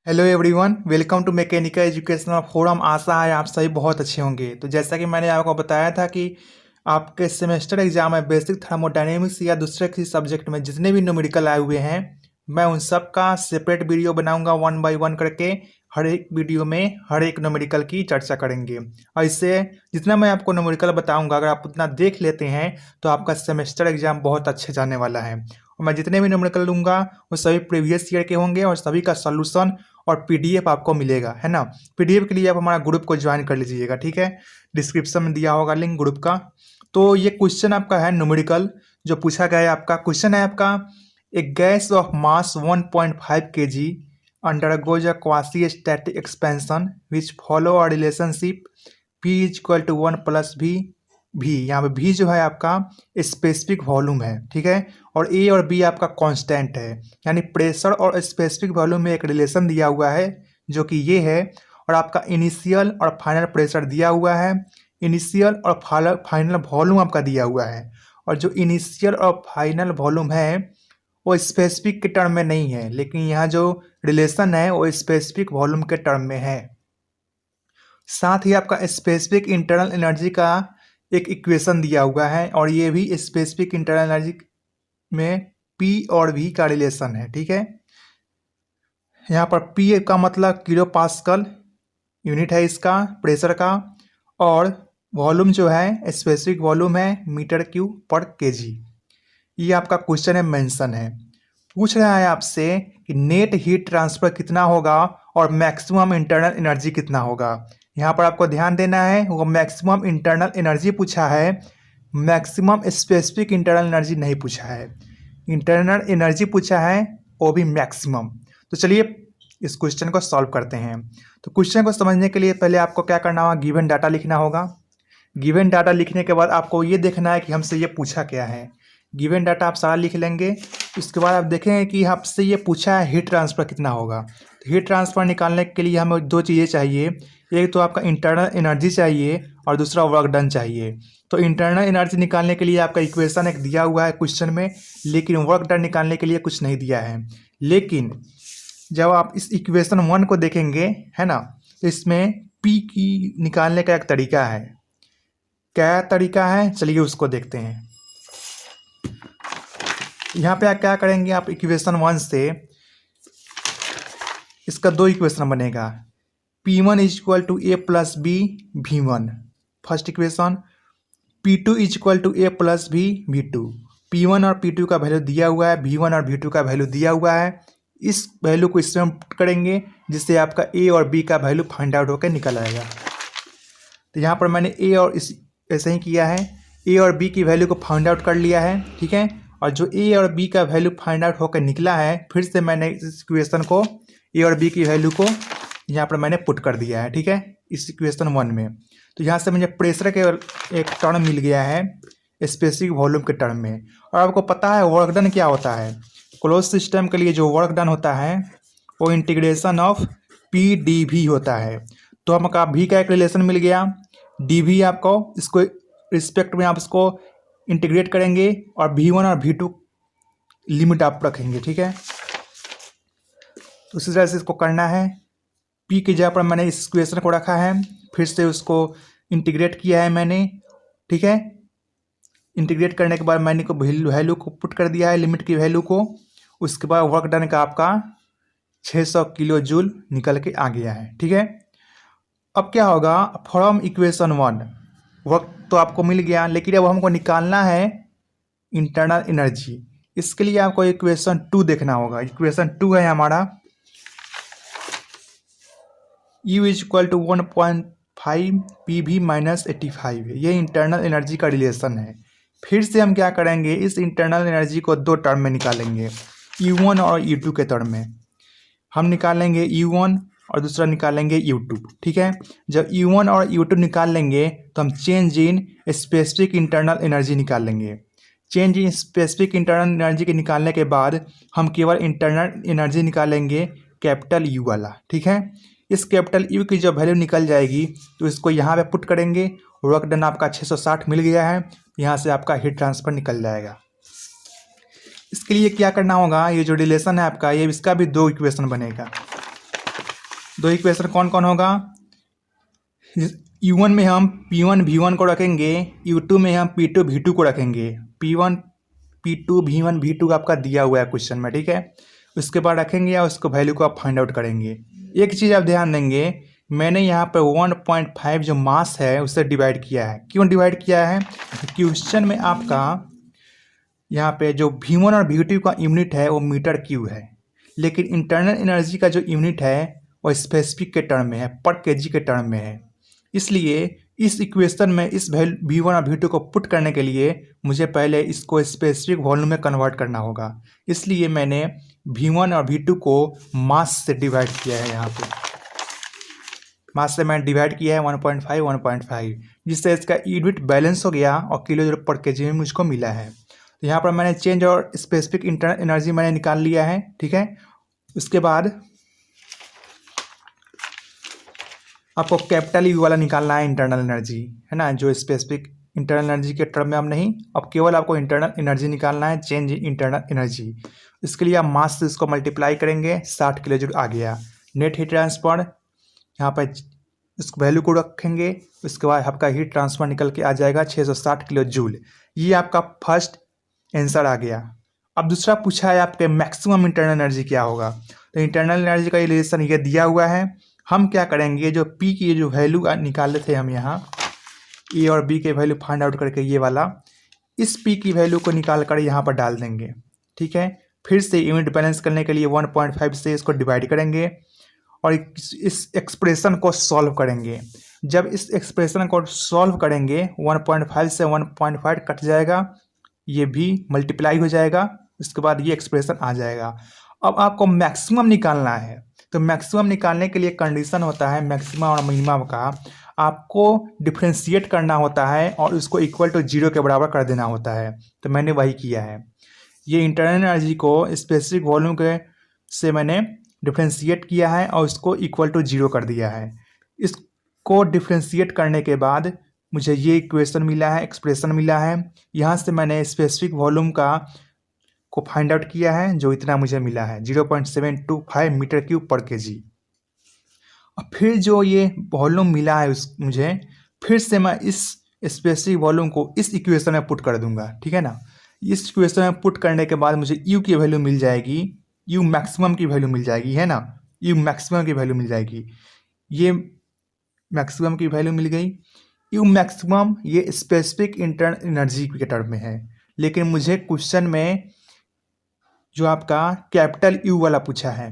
Hello everyone, welcome to mechanical educational forum. आशा है आप सभी बहुत अच्छे होंगे। तो जैसा कि मैंने आपको बताया था कि आपके सेमेस्टर एग्जाम में बेसिक थर्मोडायनेमिक्स या दूसरे किसी सब्जेक्ट में जितने भी न्यूमेरिकल आए हुए हैं, मैं उन सब का सेपरेट वीडियो बनाऊंगा वन बाय वन करके। हर एक वीडियो में हर एक न्यूमेरिकल की चर्चा करेंगे और इससे जितना मैं आपको न्यूमेरिकल बताऊंगा, अगर आप उतना देख लेते हैं तो आपका सेमेस्टर एग्जाम बहुत अच्छे जाने वाला है। और मैं जितने भी न्यूमेरिकल लूँगा वो सभी प्रीवियस ईयर के होंगे और सभी का सॉल्यूशन और पीडीएफ आपको मिलेगा, है ना। पीडीएफ के लिए आप हमारा ग्रुप को ज्वाइन कर लीजिएगा, ठीक है। डिस्क्रिप्शन में दिया होगा लिंक ग्रुप का। तो ये क्वेश्चन आपका है न्यूमेरिकल जो पूछा गया है। आपका क्वेश्चन है आपका, a gas of mass 1.5 kg undergoes a quasi-static expansion which follow a relationship P is equal to 1 plus V। यहाँ पे V जो है आपका स्पेसिफिक वॉल्यूम है, ठीक है। और A और B आपका कांस्टेंट है, यानी प्रेशर और स्पेसिफिक वॉल्यूम में एक रिलेशन दिया हुआ है जो कि ये है। और आपका इनिशियल और फाइनल प्रेशर दिया हुआ है, इनिशियल और फाइनल वॉल्यूम आपका दिया हुआ है। और जो इनिशियल और फाइनल वॉल्यूम है वो स्पेसिफिक के टर्म में नहीं है, लेकिन यहाँ जो रिलेशन है वो स्पेसिफिक वॉल्यूम के टर्म में है। साथ ही आपका स्पेसिफिक इंटरनल एनर्जी का एक इक्वेशन दिया हुआ है और ये भी स्पेसिफिक इंटरनल एनर्जी में P और V का रिलेशन है, ठीक है। यहाँ पर P का मतलब किलो पास्कल यूनिट है इसका प्रेशर का, और वॉल्यूम जो है स्पेसिफिक वॉल्यूम है मीटर क्यूब पर केजी। ये आपका क्वेश्चन है, मेंशन है। पूछ रहा है आपसे कि नेट हीट ट्रांसफर कितना होगा और मैक्सिमम इंटरनल एनर्जी कितना होगा। यहाँ पर आपको ध्यान देना है, वो मैक्सिमम इंटरनल एनर्जी पूछा है, मैक्सिमम स्पेसिफिक इंटरनल एनर्जी नहीं पूछा है। इंटरनल एनर्जी पूछा है, वो भी मैक्सिमम। तो चलिए इस क्वेश्चन को सॉल्व करते हैं। तो क्वेश्चन को समझने के लिए पहले आपको क्या करना होगा, गिवन डाटा लिखना होगा। गिवन डाटा लिखने के बाद आपको ये देखना है कि हमसे ये पूछा क्या है। गिवन डाटा आप सारा लिख लेंगे। उसके बाद आप देखेंगे कि आपसे ये पूछा है हीट ट्रांसफ़र कितना होगा। तो हीट ट्रांसफ़र निकालने के लिए हमें दो चीज़ें चाहिए, एक तो आपका इंटरनल एनर्जी चाहिए और दूसरा वर्क डन चाहिए। तो इंटरनल एनर्जी निकालने के लिए आपका इक्वेशन एक दिया हुआ है क्वेश्चन में, लेकिन वर्क डन निकालने के लिए कुछ नहीं दिया है। लेकिन जब आप इस इक्वेशन 1 को देखेंगे, है ना, तो इसमें पी की निकालने का एक तरीका है। क्या तरीका है, चलिए उसको देखते हैं। यहाँ पे आप क्या करेंगे, आप इक्वेशन 1 से इसका दो इक्वेशन बनेगा। P1 is equal to A plus B V1 first equation, P2 is equal to A plus B V2। P1 और P2 का वैल्यू दिया हुआ है, V1 और V2 का वैल्यू दिया हुआ है। इस वैल्यू को इसमें पुट करेंगे जिससे आपका A और B का वैल्यू फाइंड आउट होकर निकल आएगा। तो यहाँ पर मैंने A और इस ऐसे ही किया है, A और B की वैल्यू को फाइंड आउट कर लिया है, ठीक है। और जो A और B का वैल्यू फाइंड आउट होकर निकला है, फिर से मैंने इस इक्वेशन को A और B की वैल्यू को यहाँ पर मैंने पुट कर दिया है, ठीक है, इस इक्वेशन 1 में। तो यहाँ से मुझे प्रेशर के एक टर्म मिल गया है स्पेसिफिक वॉल्यूम के टर्म में। और आपको पता है वर्क डन क्या होता है। क्लोज सिस्टम के लिए जो वर्क डन होता है वो integration of P D V होता है। तो हमका V का एक रिलेशन मिल गया, dV आपको इसको रिस्पेक्ट में आप इसको इंटीग्रेट करेंगे और V1 और V2 लिमिट आप रखेंगे, ठीक है। तो उसी तरह से इसको करना है। P की जगह पर मैंने इस इक्वेशन को रखा है, फिर से उसको इंटीग्रेट किया है मैंने, ठीक है। इंटीग्रेट करने के बाद मैंने को वैल्यू को पुट कर दिया है, लिमिट की वैल्यू को। उसके बाद वर्क डन का आपका 600 किलो जूल निकल के आ गया है, ठीक है। अब क्या होगा, फ्रॉम इक्वेशन 1 वर्क तो आपको मिल गया, लेकिन अब हमको निकालना है इंटरनल एनर्जी। इसके लिए आपको इक्वेशन 2 देखना होगा। इक्वेशन 2 है हमारा U is equal to 1.5 PV minus 85। ये इंटरनल एनर्जी का रिलेशन है। फिर से हम क्या करेंगे, इस इंटरनल एनर्जी को दो टर्म में निकालेंगे, U1 और U2 के टर्म में। हम निकालेंगे U1 और दूसरा निकालेंगे U2, ठीक है। जब U1 और U2 निकाल लेंगे तो हम change in specific internal energy निकाल लेंगे। Change in specific internal energy के निकालने के बाद हम केवल इंटरनल एनर्जी निकालेंगे कैपिटल U वाला, ठीक है। इस कैपिटल U की जो वैल्यू निकल जाएगी तो इसको यहाँ पे पुट करेंगे। वर्क डन आपका 660 मिल गया है, यहाँ से आपका हीट ट्रांसफर निकल जाएगा। इसके लिए क्या करना होगा, ये जो रिलेशन है आपका, ये इसका भी दो इक्वेशन बनेगा। दो इक्वेशन कौन कौन होगा, U1 में हम P1 V1 को रखेंगे, U2 में हम P2 V2 को रखेंगे। P1 P2 V1 V2 आपका दिया हुआ है क्वेश्चन में, ठीक है। उसके बाद रखेंगे या उसको वैल्यू को आप फाइंड आउट करेंगे। एक चीज़ आप ध्यान देंगे, मैंने यहाँ पर 1.5 जो मास है उससे डिवाइड किया है। क्यों डिवाइड किया है, क्वेश्चन में आपका यहाँ पे जो V1 और V2 का यूनिट है वो मीटर क्यूब है, लेकिन इंटरनल एनर्जी का जो यूनिट है वो स्पेसिफिक के टर्म में है, पर केजी के टर्म में है। इसलिए इस इक्वेशन में इस V1 और V2 को पुट करने के लिए मुझे पहले इसको स्पेसिफिक वॉल्यूम में कन्वर्ट करना होगा। इसलिए मैंने V1 और V2 को मास से डिवाइड किया है। यहाँ पे मास से मैंने डिवाइड किया है 1.5 1.5, जिससे इसका यूनिट बैलेंस हो गया और किलो जूल पर केजी में मुझको मिला है। तो यहाँ पर मैंने चेंज और स्पेसिफिक इंटरनल एनर्जी मैंने निकाल लिया है, ठीक है। उसके बाद आपको कैपिटल यू वाला निकालना है, इंटरनल एनर्जी है ना, जो स्पेसिफिक इंटरनल एनर्जी के टर्म में हम नहीं, अब केवल आपको इंटरनल एनर्जी निकालना है, चेंज इन इंटरनल एनर्जी। इसके लिए आप मास से इसको मल्टीप्लाई करेंगे, 60 किलो जूल आ गया। नेट हीट ट्रांसफर यहाँ पर इस वैल्यू को रखेंगे, उसके बाद आपका हीट ट्रांसफर निकल के आ जाएगा 660 किलो जूल। ये आपका फर्स्ट आंसर आ गया। अब दूसरा पूछा है आपके मैक्सिमम इंटरनल एनर्जी क्या होगा। तो इंटरनल एनर्जी का रिलेशन ये दिया हुआ है। हम क्या करेंगे, जो P की जो वैल्यू निकाले थे हम यहाँ A और B के वैल्यू फाइंड आउट करके, ये वाला इस P की वैल्यू को निकाल कर यहाँ पर डाल देंगे, ठीक है। फिर से यूनिट बैलेंस करने के लिए 1.5 से इसको डिवाइड करेंगे और इस एक्सप्रेशन को सॉल्व करेंगे। जब इस एक्सप्रेशन को सॉल्व करेंगे 1.5 से 1.5 कट जाएगा, ये भी मल्टीप्लाई हो जाएगा, उसके बाद ये एक्सप्रेशन आ जाएगा। अब आपको मैक्सिमम निकालना है, तो मैक्सिमम निकालने के लिए कंडीशन होता है मैक्सिमम और मिनिमम का, आपको डिफ्रेंशिएट करना होता है और उसको इक्वल टू 0 के बराबर कर देना होता है। तो मैंने वही किया है। ये इंटरनल एनर्जी को स्पेसिफिक वॉल्यूम के से मैंने डिफ्रेंशिएट किया है और उसको इक्वल टू 0 कर दिया है। इसको डिफ्रेंशिएट करने के बाद मुझे ये इक्वेशन मिला है, एक्सप्रेशन मिला है। यहाँ से मैंने स्पेसिफिक वॉल्यूम को फाइंड आउट किया है, जो इतना मुझे मिला है 0.725 मीटर क्यूब पर केजी। और फिर जो ये वॉल्यूम मिला है मुझे, फिर से मैं इस स्पेसिफिक वॉल्यूम को इस इक्वेशन में पुट कर दूंगा, ठीक है ना। इस इक्वेशन में पुट करने के बाद मुझे यू की वैल्यू मिल जाएगी, यू मैक्सिमम की वैल्यू मिल जाएगी, है ना, यू मैक्सिमम की वैल्यू मिल जाएगी। ये मैक्सिमम की वैल्यू मिल गई। यू मैक्सिमम ये स्पेसिफिक इंटरनल एनर्जी के टर्म में है, लेकिन मुझे क्वेश्चन में जो आपका कैपिटल यू वाला पूछा है,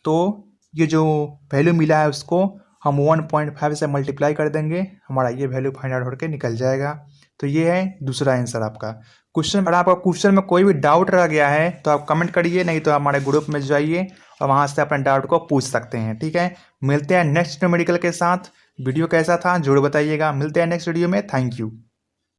तो ये जो वैल्यू मिला है उसको हम 1.5 से मल्टीप्लाई कर देंगे, हमारा ये वैल्यू फाइंड आउट होकर निकल जाएगा। तो ये है दूसरा आंसर आपका क्वेश्चन। अगर आपका क्वेश्चन में कोई भी डाउट रह गया है तो आप कमेंट करिए, नहीं तो हमारे ग्रुप में जाइए और वहाँ से अपने डाउट को पूछ सकते हैं, ठीक है। मिलते हैं नेक्स्ट मेडिकल के साथ। वीडियो कैसा था जरूर बताइएगा। मिलते हैं नेक्स्ट वीडियो में। Thank you.